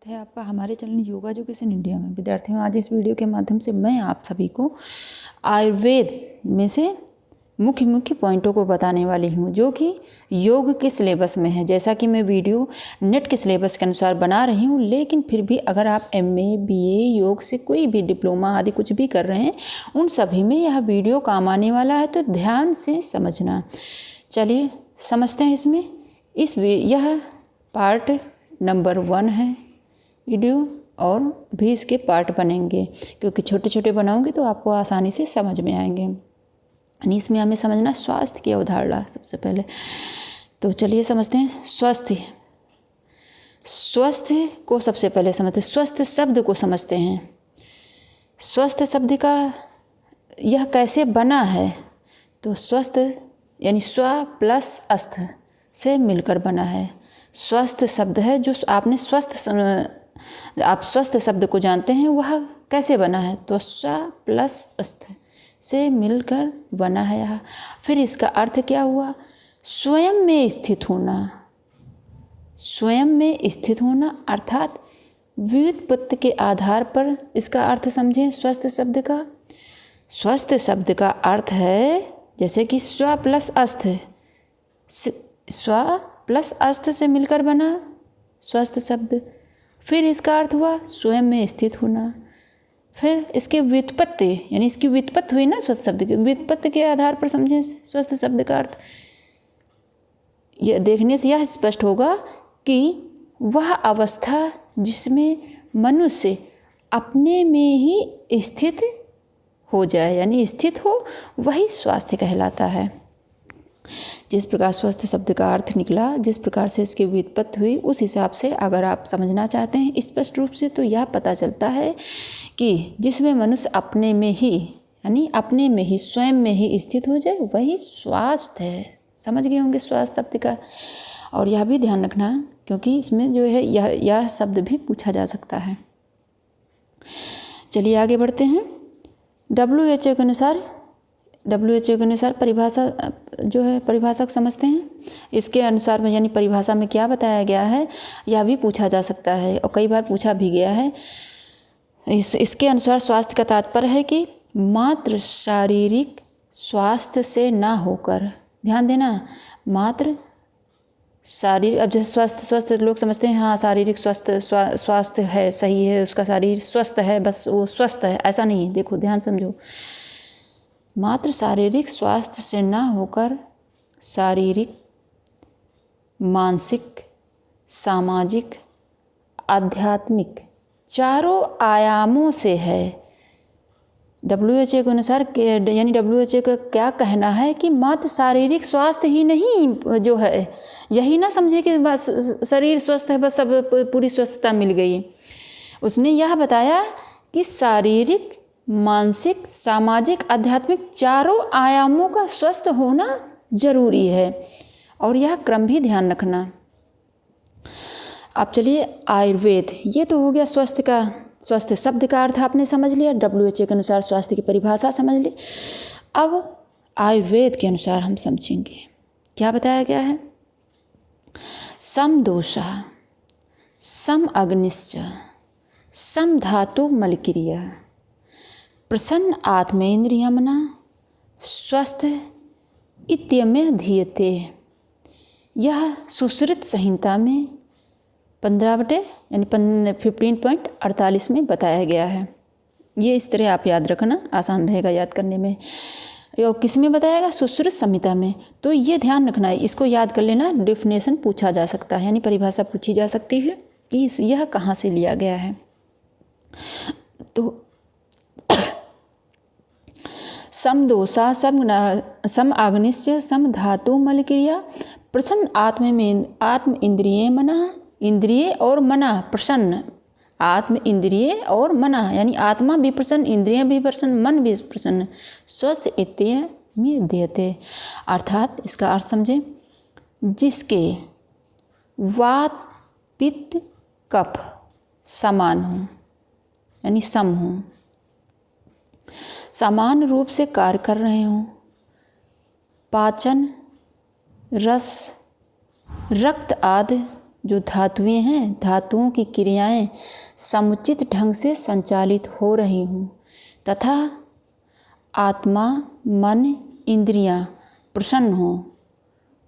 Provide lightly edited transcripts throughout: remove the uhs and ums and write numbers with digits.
है आपका हमारे चैनल योगा एजुकेशन इंडिया में। विद्यार्थियों, आज इस वीडियो के माध्यम से मैं आप सभी को आयुर्वेद में से मुख्य मुख्य पॉइंटों को बताने वाली हूँ, जो कि योग के सिलेबस में है। जैसा कि मैं वीडियो नेट के सिलेबस के अनुसार बना रही हूँ, लेकिन फिर भी अगर आप MA BA योग से कोई भी डिप्लोमा आदि कुछ भी कर रहे हैं, उन सभी में यह वीडियो काम आने वाला है, तो ध्यान से समझना। चलिए समझते हैं इसमें। यह पार्ट नंबर 1 है वीडियो, और भी इसके पार्ट बनेंगे, क्योंकि छोटे छोटे बनाऊंगी तो आपको आसानी से समझ में आएंगे। यानी इसमें हमें समझना स्वास्थ्य की अवधारणा सबसे पहले। तो चलिए समझते हैं स्वस्थ को सबसे पहले समझते हैं। स्वस्थ शब्द को समझते हैं। स्वस्थ शब्द का यह कैसे बना है, तो स्वस्थ यानी स्व प्लस अस्थ से मिलकर बना है। स्वस्थ शब्द है जो आपने आप स्वस्थ शब्द को जानते हैं, वह कैसे बना है, तो स्व प्लस अस्थ से मिलकर बना है यह। फिर इसका अर्थ क्या हुआ, स्वयं में स्थित होना। स्वयं में स्थित होना अर्थात व्युत्पत्ति के आधार पर इसका अर्थ समझें। स्वस्थ शब्द का स्वस्थ शब्द का अर्थ है जैसे कि स्व प्लस अस्थ, स्व प्लस अस्थ से मिलकर बना स्वस्थ शब्द। फिर इसका अर्थ हुआ स्वयं में स्थित होना। फिर इसके व्युत्पत्ति यानी इसकी व्युत्पत्ति हुई ना स्वस्थ शब्द की, व्युत्पत्ति के आधार पर समझें स्वस्थ शब्द का अर्थ। यह देखने से यह स्पष्ट होगा कि वह अवस्था जिसमें मनुष्य अपने में ही स्थित हो जाए, यानी स्थित हो, वही स्वास्थ्य कहलाता है। जिस प्रकार स्वस्थ शब्द का अर्थ निकला, जिस प्रकार से इसकी व्युत्पत्ति हुई, उस हिसाब से अगर आप समझना चाहते हैं स्पष्ट रूप से, तो यह पता चलता है कि जिसमें मनुष्य अपने में ही यानी अपने में ही स्वयं में ही स्थित हो जाए, वही स्वास्थ्य है। समझ गए होंगे स्वास्थ्य शब्द का। और यह भी ध्यान रखना, क्योंकि इसमें जो है यह शब्द भी पूछा जा सकता है। चलिए आगे बढ़ते हैं। WHO के अनुसार परिभाषा जो है, परिभाषा समझते हैं। इसके अनुसार में यानी परिभाषा में क्या बताया गया है, यह भी पूछा जा सकता है और कई बार पूछा भी गया है। इसके अनुसार स्वास्थ्य का तात्पर्य है कि मात्र शारीरिक स्वास्थ्य से ना होकर, ध्यान देना, मात्र शारीरिक। अब जैसे स्वस्थ लोग समझते हैं हाँ शारीरिक स्वास्थ्य है, सही है, उसका शरीर स्वस्थ है, बस वो स्वस्थ है, ऐसा नहीं है। देखो ध्यान समझो, मात्र शारीरिक स्वास्थ्य से ना होकर शारीरिक, मानसिक, सामाजिक, आध्यात्मिक चारों आयामों से है। WHO के अनुसार यानी WHO का क्या कहना है कि मात्र शारीरिक स्वास्थ्य ही नहीं जो है, यही ना समझे कि बस शरीर स्वस्थ है, बस सब पूरी स्वस्थता मिल गई। उसने यह बताया कि शारीरिक, मानसिक, सामाजिक, आध्यात्मिक चारों आयामों का स्वस्थ होना जरूरी है, और यह क्रम भी ध्यान रखना। अब चलिए आयुर्वेद, ये तो हो गया स्वस्थ शब्द का अर्थ आपने समझ लिया। WHO के अनुसार स्वास्थ्य की परिभाषा समझ ली। अब आयुर्वेद के अनुसार हम समझेंगे क्या बताया गया है। सम दोषः, सम अग्निश्च, सम धातु मलक्रिया, प्रसन्न आत्मेन्द्रियमना, स्वस्थ इत्यम्य धीयते। यह सुश्रुत संहिता में 15.48 में बताया गया है। ये इस तरह आप याद रखना, आसान रहेगा याद करने में। और किस में बताएगा, सुश्रुत संहिता में। तो ये ध्यान रखना है, इसको याद कर लेना। डेफिनेशन पूछा जा सकता है, यानी परिभाषा पूछी जा सकती है कि यह कहाँ से लिया गया है। तो सम दोषा, सम अग्निश्च, सम धातु मलक्रिया, प्रसन्न आत्म इंद्रिय मना, इंद्रिय और मना प्रसन्न, आत्म इंद्रिय और मना यानी आत्मा भी प्रसन्न, इंद्रिय भी प्रसन्न, मन भी प्रसन्न, स्वस्थ इत्यम्य धीयते। अर्थात इसका अर्थ समझें, जिसके वात पित्त कफ समान हो, यानी सम हो, समान रूप से कार्य कर रहे हों, पाचन, रस, रक्त आदि जो धातुएं हैं, धातुओं की क्रियाएं समुचित ढंग से संचालित हो रही हों तथा आत्मा, मन, इंद्रियां प्रसन्न हों,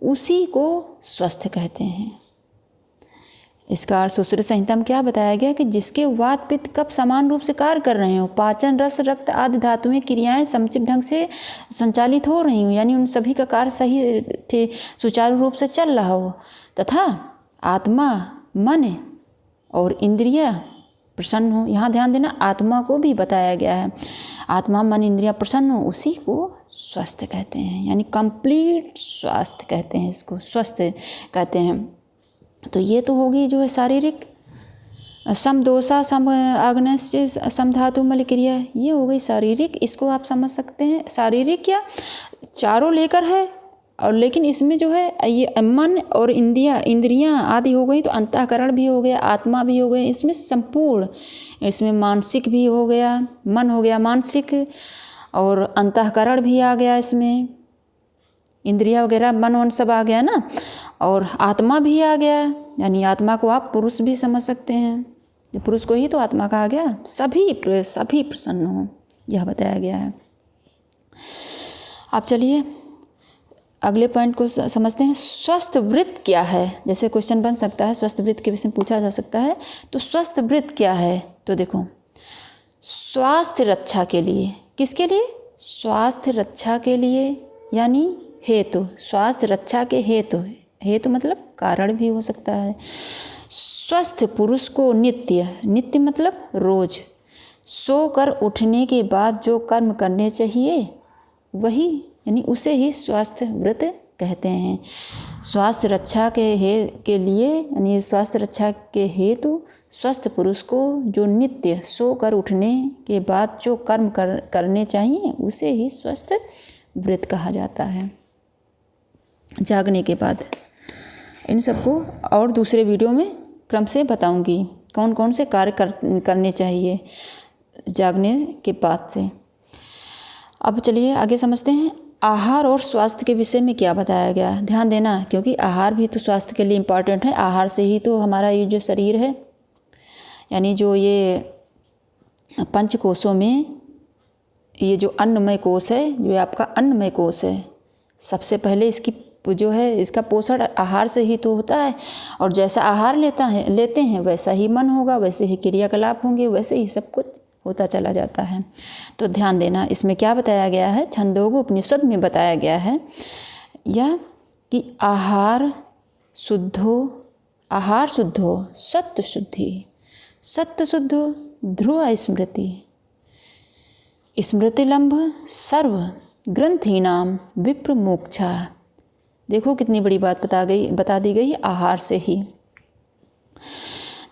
उसी को स्वस्थ कहते हैं। इसका अर्थ सुश्रुत संहिता में क्या बताया गया कि जिसके वात पित्त कफ समान रूप से कार्य कर रहे हो, पाचन, रस, रक्त आदि धातुएं क्रियाएं समुचित ढंग से संचालित हो रही हूँ, यानी उन सभी का कार्य सही सुचारू रूप से चल रहा हो तथा आत्मा, मन और इंद्रिया प्रसन्न हो। यहाँ ध्यान देना, आत्मा को भी बताया गया है। आत्मा, मन, इंद्रिया प्रसन्न हो, उसी को स्वस्थ कहते हैं, यानी कंप्लीट स्वास्थ्य कहते हैं, इसको स्वस्थ कहते हैं। तो ये तो होगी जो है शारीरिक, सम दोषा, सम आग्नेय, सम धातु मल क्रिया, ये हो गई शारीरिक। इसको आप समझ सकते हैं शारीरिक या चारों लेकर है, और लेकिन इसमें जो है ये मन और इंद्रियां आदि हो गई, तो अंतःकरण भी हो गया, आत्मा भी हो गया, इसमें संपूर्ण, इसमें मानसिक भी हो गया, मन हो गया मानसिक, और अंतःकरण भी आ गया, इसमें इंद्रिया वगैरह मन सब आ गया ना, और आत्मा भी आ गया, यानी आत्मा को आप पुरुष भी समझ सकते हैं, पुरुष को ही तो आत्मा कहा गया। सभी प्रसन्न हो, यह बताया गया है। अब चलिए अगले पॉइंट को समझते हैं। स्वस्थ वृत्त क्या है? जैसे क्वेश्चन बन सकता है, स्वस्थ वृत्त के विषय में पूछा जा सकता है, तो स्वस्थ वृत्त क्या है? तो देखो, स्वास्थ्य रक्षा के लिए, किसके लिए? स्वास्थ्य रक्षा के लिए, यानी हेतु, स्वास्थ्य रक्षा के हेतु, हेतु मतलब कारण भी हो सकता है। स्वस्थ पुरुष को नित्य मतलब रोज, सोकर उठने के बाद जो कर्म करने चाहिए वही, यानी उसे ही स्वास्थ्य व्रत कहते हैं। स्वास्थ्य रक्षा के लिए, यानी स्वास्थ्य रक्षा के हेतु स्वस्थ पुरुष को जो नित्य सोकर उठने के बाद जो कर्म करने चाहिए उसे ही स्वस्थ व्रत कहा जाता है। जागने के बाद इन सबको और दूसरे वीडियो में क्रम से बताऊंगी कौन कौन से कार्य करने चाहिए जागने के बाद से। अब चलिए आगे समझते हैं आहार और स्वास्थ्य के विषय में क्या बताया गया। ध्यान देना, क्योंकि आहार भी तो स्वास्थ्य के लिए इम्पॉर्टेंट है। आहार से ही तो हमारा ये जो शरीर है, यानी जो ये पंच कोशों में ये जो अन्नमय कोश है, जो आपका अन्नमय कोश है, सबसे पहले इसकी जो है इसका पोषण आहार से ही तो होता है। और जैसा आहार लेते हैं वैसा ही मन होगा, वैसे ही क्रियाकलाप होंगे, वैसे ही सब कुछ होता चला जाता है। तो ध्यान देना, इसमें क्या बताया गया है, छंदोग उपनिषद में बताया गया है यह कि आहार शुद्धो सत्व शुद्धि, सत्व शुद्धो ध्रुव स्मृतिलंब सर्व ग्रंथीनाम विप्र मोक्षा। देखो कितनी बड़ी बात बता दी गई आहार से ही।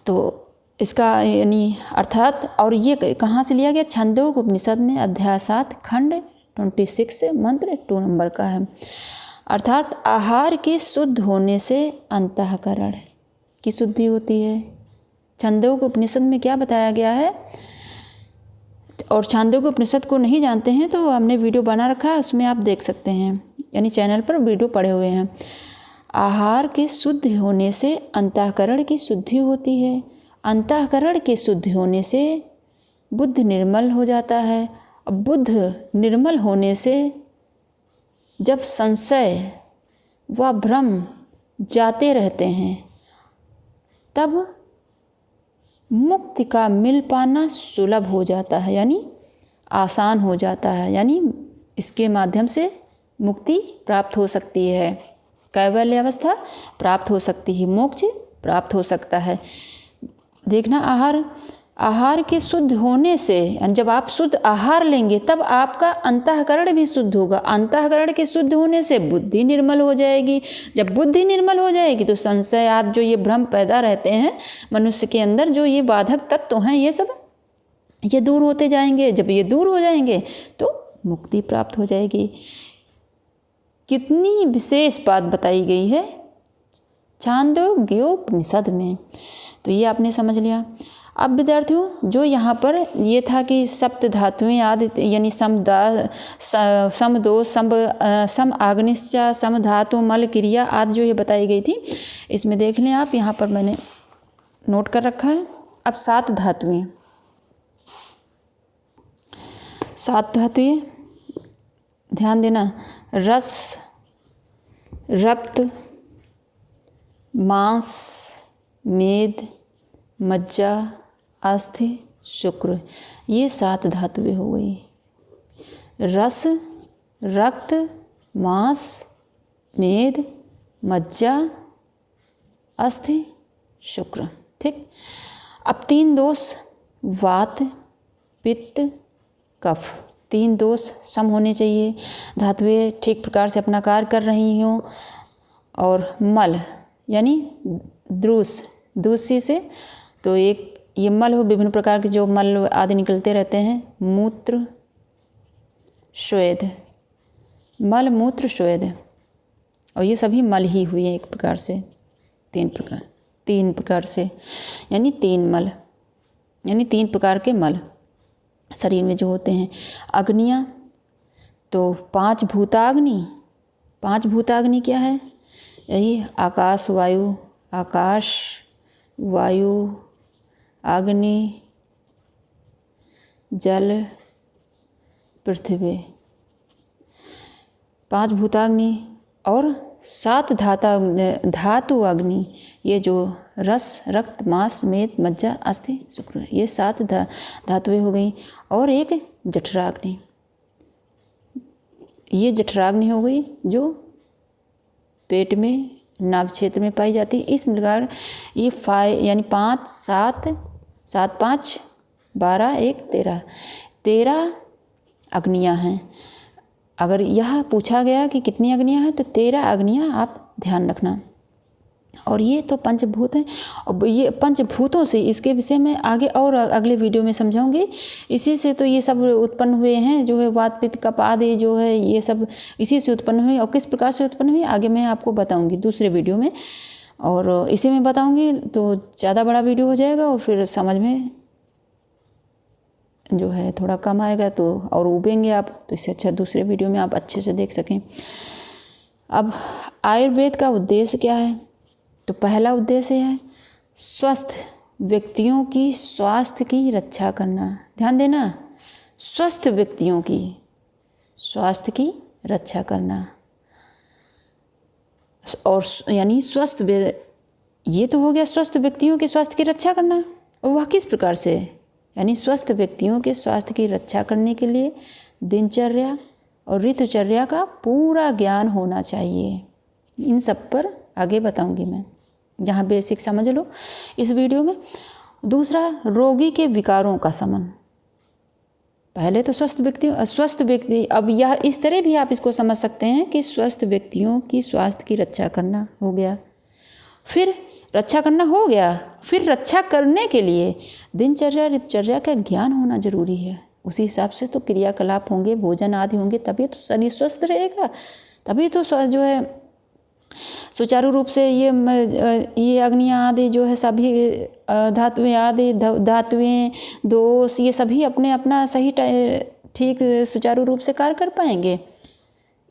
तो इसका यानी अर्थात, और ये कहाँ से लिया गया, छंदोग उपनिषद में अध्याय 7 खंड 26 मंत्र 2 नंबर का है। अर्थात आहार के शुद्ध होने से अंतःकरण की शुद्धि होती है। छंदोग उपनिषद में क्या बताया गया है, और छंदोग उपनिषद को नहीं जानते हैं तो हमने वीडियो बना रखा है, उसमें आप देख सकते हैं, यानी चैनल पर वीडियो पड़े हुए हैं। आहार के शुद्ध होने से अंतःकरण की शुद्धि होती है। अंतःकरण के शुद्ध होने से बुद्ध निर्मल हो जाता है। अब बुद्ध निर्मल होने से जब संशय व भ्रम जाते रहते हैं तब मुक्ति का मिल पाना सुलभ हो जाता है, यानी आसान हो जाता है, यानी इसके माध्यम से मुक्ति प्राप्त हो सकती है, कैवल्य अवस्था प्राप्त हो सकती है, मोक्ष प्राप्त हो सकता है। देखना, आहार के शुद्ध होने से, जब आप शुद्ध आहार लेंगे तब आपका अंतःकरण भी शुद्ध होगा। अंतःकरण के शुद्ध होने से बुद्धि निर्मल हो जाएगी। जब बुद्धि निर्मल हो जाएगी तो संशय आदि जो ये भ्रम पैदा रहते हैं मनुष्य के अंदर, जो ये बाधक तत्व हैं, ये सब ये दूर होते जाएंगे। जब ये दूर हो जाएंगे तो मुक्ति प्राप्त हो जाएगी। कितनी विशेष बात बताई गई है छांदोग्योपनिषद में। तो ये आपने समझ लिया। अब विद्यार्थियों जो यहाँ पर ये था कि सप्त धातुएं आदि यानी सम दो सम आग्निश्चा सम धातु मल क्रिया आदि जो ये बताई गई थी, इसमें देख लें आप, यहाँ पर मैंने नोट कर रखा है। अब 7 धातुएं, 7 धातुएं ध्यान देना, रस, रक्त, मांस, मेद, मज्जा, अस्थि, शुक्र, ये 7 धातुएं हो गई। रस, रक्त, मांस, मेद, मज्जा, अस्थि, शुक्र। ठीक। अब 3 दोष, वात, पित्त, कफ, 3 दोष सम होने चाहिए, धातुएं ठीक प्रकार से अपना कार्य कर रही हों। और मल यानी दूषी से, तो एक ये मल हो, विभिन्न प्रकार के जो मल आदि निकलते रहते हैं, मूत्र, श्वेद, मल, मूत्र, श्वेद, और ये सभी मल ही हुए एक प्रकार से, 3 प्रकार से, यानी 3 मल, यानी 3 प्रकार के मल शरीर में जो होते हैं। अग्नियाँ, तो 5 भूताग्नि, 5 भूताग्नि क्या है? यही आकाश, वायु, आकाश, वायु, अग्नि, जल, पृथ्वी, 5 भूताग्नि और 7 धातु अग्नि, ये जो रस, रक्त, मांस, मेद, मज्जा, अस्थि, शुक्र, ये 7 धातुएं हो गई। और एक जठराग्नि, ये जठराग्नि हो गई जो पेट में, नाभ क्षेत्र में पाई जाती है। इस प्रकार ये यानी 5, 7, 7, 5, 12, 1, 13 अग्नियाँ हैं। अगर यह पूछा गया कि कितनी अग्नियाँ हैं, तो 13 अग्नियाँ आप ध्यान रखना। और ये तो पंचभूत हैं, और ये पंचभूतों से, इसके विषय में आगे और अगले वीडियो में समझाऊंगी। इसी से तो ये सब उत्पन्न हुए हैं, जो है वात, पित्त, कफ आदि जो है, ये सब इसी से उत्पन्न हुए। और किस प्रकार से उत्पन्न हुई आगे मैं आपको बताऊंगी दूसरे वीडियो में, और इसी में बताऊंगी तो ज़्यादा बड़ा वीडियो हो जाएगा और फिर समझ में जो है थोड़ा कम आएगा, तो और उबेंगे आप, तो इससे अच्छा दूसरे वीडियो में आप अच्छे से देख सकें। अब आयुर्वेद का उद्देश्य क्या है? तो पहला उद्देश्य है स्वस्थ व्यक्तियों की स्वास्थ्य की रक्षा करना। ध्यान देना, स्वस्थ व्यक्तियों की स्वास्थ्य की रक्षा करना। और यानी स्वस्थ, ये तो हो गया स्वस्थ व्यक्तियों के स्वास्थ्य की रक्षा करना। और वह किस प्रकार से? यानी स्वस्थ व्यक्तियों के स्वास्थ्य की रक्षा करने के लिए दिनचर्या और ऋतुचर्या का पूरा ज्ञान होना चाहिए। इन सब पर आगे बताऊंगी मैं, यहाँ बेसिक समझ लो इस वीडियो में। दूसरा, रोगी के विकारों का शमन। पहले तो स्वस्थ व्यक्ति, अब यह इस तरह भी आप इसको समझ सकते हैं कि स्वस्थ व्यक्तियों की स्वास्थ्य की रक्षा करना हो गया। फिर रक्षा करना हो गया, फिर रक्षा करने के लिए दिनचर्या ऋतुचर्या का ज्ञान होना जरूरी है। उसी हिसाब से तो क्रियाकलाप होंगे, भोजन आदि होंगे, तभी तो शरीर स्वस्थ रहेगा, तभी तो जो है सुचारू रूप से ये अग्नियाँ आदि जो है सभी धातुएं आदि धातुएं दोष ये सभी अपना सही ठीक सुचारू रूप से कार्य कर पाएंगे,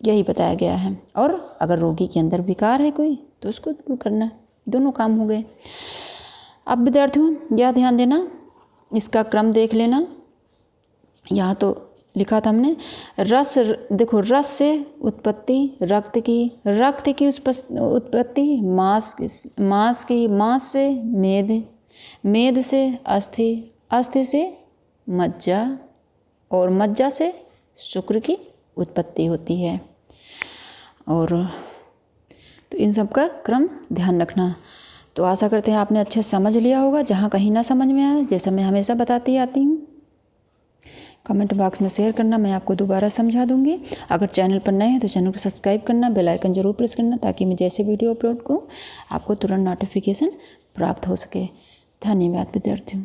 यही बताया गया है। और अगर रोगी के अंदर विकार है कोई तो उसको दूर करना, दोनों काम हो गए। अब विद्यार्थियों यह ध्यान देना, इसका क्रम देख लेना। यहाँ तो लिखा था हमने रस, देखो रस से उत्पत्ति रक्त की उत्पत्ति मांस से मेद से अस्थि से मज्जा, और मज्जा से शुक्र की उत्पत्ति होती है। और तो इन सब का क्रम ध्यान रखना। तो आशा करते हैं आपने अच्छे समझ लिया होगा। जहाँ कहीं ना समझ में आए, जैसा मैं हमेशा बताती आती हूँ, कमेंट बॉक्स में शेयर करना, मैं आपको दोबारा समझा दूंगी। अगर चैनल पर नए हैं तो चैनल को सब्सक्राइब करना, बेल आइकन जरूर प्रेस करना, ताकि मैं जैसे वीडियो अपलोड करूँ आपको तुरंत नोटिफिकेशन प्राप्त हो सके। धन्यवाद विद्यार्थियों।